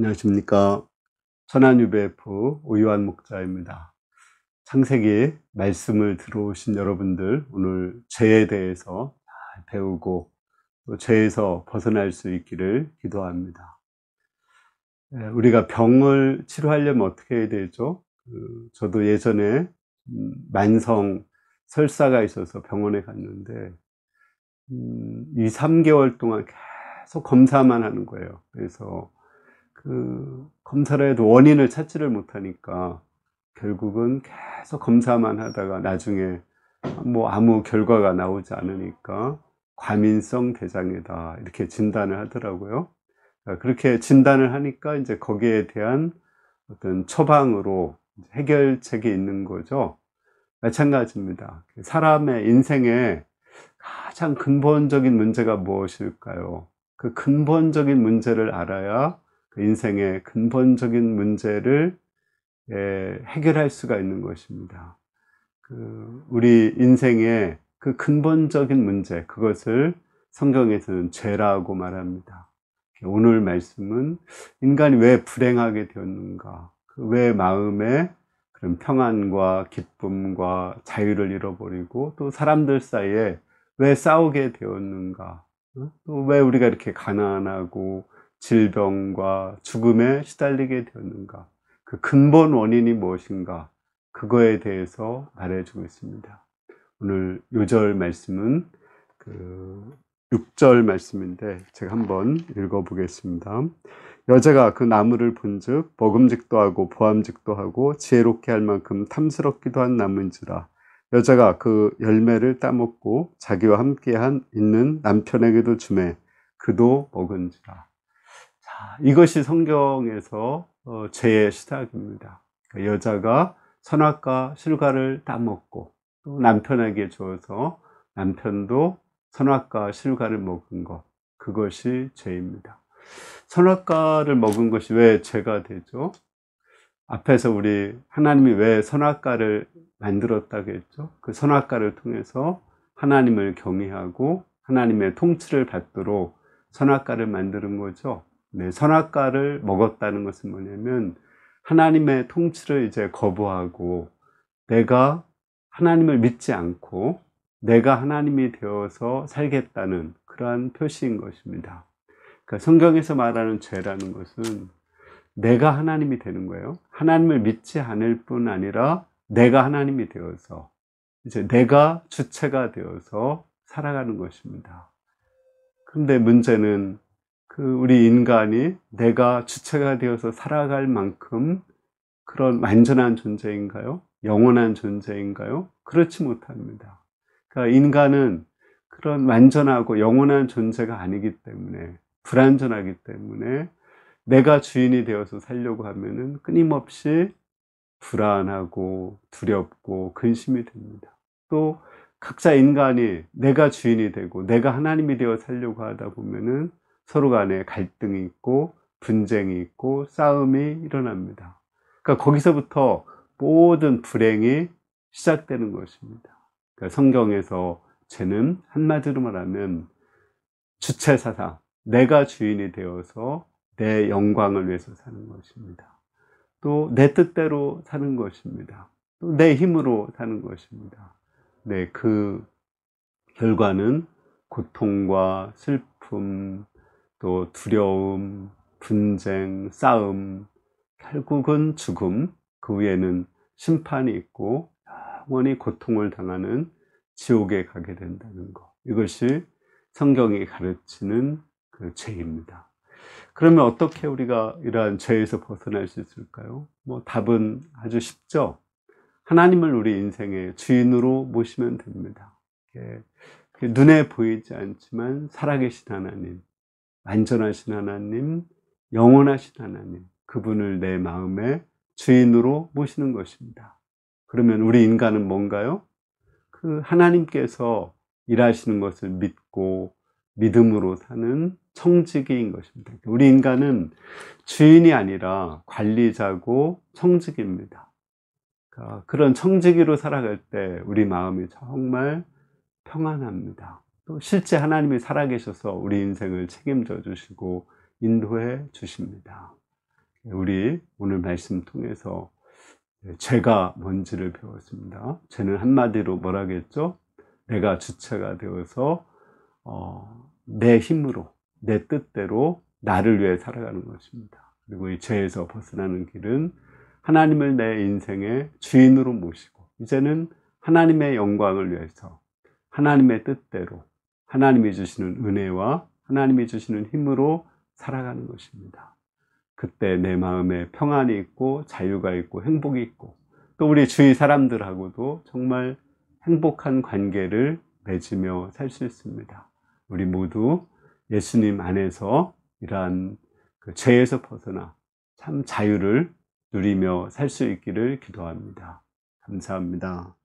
안녕하십니까. 천안유배프 오유환 목사입니다. 창세기 말씀을 들어오신 여러분들, 오늘 죄에 대해서 잘 배우고 또 죄에서 벗어날 수 있기를 기도합니다. 우리가 병을 치료하려면 어떻게 해야 되죠? 저도 예전에 만성 설사가 있어서 병원에 갔는데 2, 3개월 동안 계속 검사만 하는 거예요. 그래서 검사를 해도 원인을 찾지를 못하니까 결국은 계속 검사만 하다가 나중에 아무 결과가 나오지 않으니까 과민성 대장애다 이렇게 진단을 하더라고요. 그렇게 진단을 하니까 이제 거기에 대한 어떤 처방으로 해결책이 있는 거죠. 마찬가지입니다. 사람의 인생에 가장 근본적인 문제가 무엇일까요? 그 근본적인 문제를 알아야 그 인생의 근본적인 문제를 해결할 수가 있는 것입니다. 우리 인생의 그 근본적인 문제, 그것을 성경에서는 죄라고 말합니다. 오늘 말씀은 인간이 왜 불행하게 되었는가, 왜 마음에 그런 평안과 기쁨과 자유를 잃어버리고 또 사람들 사이에 왜 싸우게 되었는가, 또 왜 우리가 이렇게 가난하고 질병과 죽음에 시달리게 되었는가, 그 근본 원인이 무엇인가, 그거에 대해서 말해주고 있습니다. 오늘 요절 말씀은 6절 말씀인데 제가 한번 읽어보겠습니다. 여자가 그 나무를 본즉 먹음직도 하고 보암직도 하고 지혜롭게 할 만큼 탐스럽기도 한 나무인지라. 여자가 그 열매를 따먹고 자기와 함께 있는 남편에게도 주매 그도 먹은지라. 자, 이것이 성경에서 죄의 시작입니다. 그러니까 여자가 선악과 실과를 따먹고 또 남편에게 주어서 남편도 선악과 실과를 먹은 것, 그것이 죄입니다. 선악과를 먹은 것이 왜 죄가 되죠? 앞에서 우리 하나님이 왜 선악과를 만들었다고 했죠? 그 선악과를 통해서 하나님을 경외하고 하나님의 통치를 받도록 선악과를 만드는 거죠. 네, 선악과를 먹었다는 것은 뭐냐면 하나님의 통치를 이제 거부하고 내가 하나님을 믿지 않고 내가 하나님이 되어서 살겠다는 그러한 표시인 것입니다. 그러니까 성경에서 말하는 죄라는 것은 내가 하나님이 되는 거예요. 하나님을 믿지 않을 뿐 아니라 내가 하나님이 되어서 이제 내가 주체가 되어서 살아가는 것입니다. 그런데 문제는 우리 인간이 내가 주체가 되어서 살아갈 만큼 그런 완전한 존재인가요? 영원한 존재인가요? 그렇지 못합니다. 그러니까 인간은 그런 완전하고 영원한 존재가 아니기 때문에, 불완전하기 때문에 내가 주인이 되어서 살려고 하면은 끊임없이 불안하고 두렵고 근심이 됩니다. 또 각자 인간이 내가 주인이 되고 내가 하나님이 되어 살려고 하다 보면은 서로 간에 갈등이 있고 분쟁이 있고 싸움이 일어납니다. 그러니까 거기서부터 모든 불행이 시작되는 것입니다. 그러니까 성경에서 죄는 한마디로 말하면 주체사상, 내가 주인이 되어서 내 영광을 위해서 사는 것입니다. 또 내 뜻대로 사는 것입니다. 또 내 힘으로 사는 것입니다. 네, 그 결과는 고통과 슬픔, 또 두려움, 분쟁, 싸움, 결국은 죽음, 그 후에는 심판이 있고 영원히 고통을 당하는 지옥에 가게 된다는 것. 이것이 성경이 가르치는 그 죄입니다. 그러면 어떻게 우리가 이러한 죄에서 벗어날 수 있을까요? 답은 아주 쉽죠. 하나님을 우리 인생의 주인으로 모시면 됩니다. 눈에 보이지 않지만 살아계신 하나님, 완전하신 하나님, 영원하신 하나님, 그분을 내 마음의 주인으로 모시는 것입니다. 그러면 우리 인간은 뭔가요? 그 하나님께서 일하시는 것을 믿고 믿음으로 사는 청지기인 것입니다. 우리 인간은 주인이 아니라 관리자고 청지기입니다. 그러니까 그런 청지기로 살아갈 때 우리 마음이 정말 평안합니다. 또 실제 하나님이 살아계셔서 우리 인생을 책임져 주시고 인도해 주십니다. 우리 오늘 말씀 통해서 죄가 뭔지를 배웠습니다. 죄는 한마디로 뭐라겠죠? 내가 주체가 되어서 내 힘으로, 내 뜻대로 나를 위해 살아가는 것입니다. 그리고 이 죄에서 벗어나는 길은 하나님을 내 인생의 주인으로 모시고 이제는 하나님의 영광을 위해서 하나님의 뜻대로 하나님이 주시는 은혜와 하나님이 주시는 힘으로 살아가는 것입니다. 그때 내 마음에 평안이 있고 자유가 있고 행복이 있고 또 우리 주위 사람들하고도 정말 행복한 관계를 맺으며 살 수 있습니다. 우리 모두 예수님 안에서 이러한 그 죄에서 벗어나 참 자유를 누리며 살 수 있기를 기도합니다. 감사합니다.